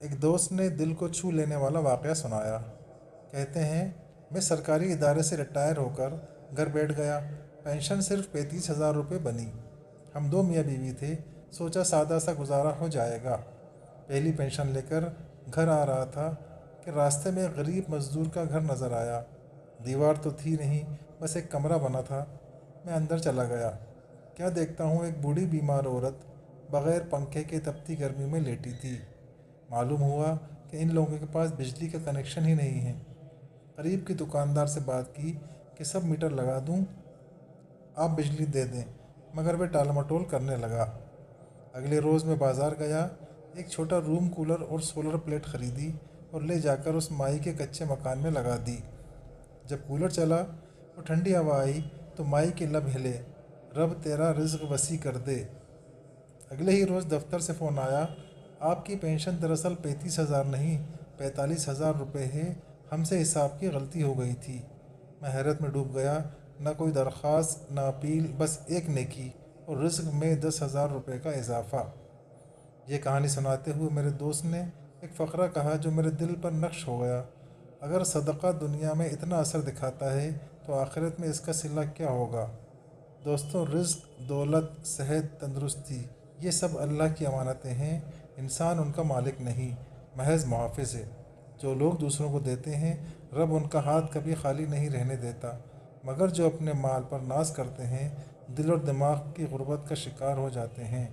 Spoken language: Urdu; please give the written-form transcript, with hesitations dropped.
ایک دوست نے دل کو چھو لینے والا واقعہ سنایا۔ کہتے ہیں، میں سرکاری ادارے سے ریٹائر ہو کر گھر بیٹھ گیا، پینشن صرف 35,000 روپے بنی۔ ہم دو میاں بیوی تھے، سوچا سادہ سا گزارا ہو جائے گا۔ پہلی پینشن لے کر گھر آ رہا تھا کہ راستے میں ایک غریب مزدور کا گھر نظر آیا۔ دیوار تو تھی نہیں، بس ایک کمرہ بنا تھا۔ میں اندر چلا گیا۔ کیا دیکھتا ہوں، ایک بوڑھی بیمار عورت بغیر پنکھے کے تپتی گرمی میں لیٹی تھی۔ معلوم ہوا کہ ان لوگوں کے پاس بجلی کا کنیکشن ہی نہیں ہے۔ قریب کی دکاندار سے بات کی کہ سب میٹر لگا دوں، آپ بجلی دے دیں، مگر وہ ٹال مٹول کرنے لگا۔ اگلے روز میں بازار گیا، ایک چھوٹا روم کولر اور سولر پلیٹ خریدی اور لے جا کر اس مائی کے کچے مکان میں لگا دی۔ جب کولر چلا اور ٹھنڈی ہوا آئی تو مائی کے لب ہلے، رب تیرا رزق وسیع کر دے۔ اگلے ہی روز دفتر سے فون آیا، آپ کی پینشن دراصل 35,000 نہیں 45,000 روپے ہے، ہم سے حساب کی غلطی ہو گئی تھی۔ میں حیرت میں ڈوب گیا، نہ کوئی درخواست نہ اپیل، بس ایک نیکی اور رزق میں 10,000 روپے کا اضافہ۔ یہ کہانی سناتے ہوئے میرے دوست نے ایک فقرہ کہا جو میرے دل پر نقش ہو گیا۔ اگر صدقہ دنیا میں اتنا اثر دکھاتا ہے تو آخرت میں اس کا صلہ کیا ہوگا؟ دوستوں، رزق، دولت، صحت، تندرستی، یہ سب اللہ کی امانتیں ہیں۔ انسان ان کا مالک نہیں، محض محافظ ہے۔ جو لوگ دوسروں کو دیتے ہیں، رب ان کا ہاتھ کبھی خالی نہیں رہنے دیتا، مگر جو اپنے مال پر ناز کرتے ہیں، دل اور دماغ کی غربت کا شکار ہو جاتے ہیں۔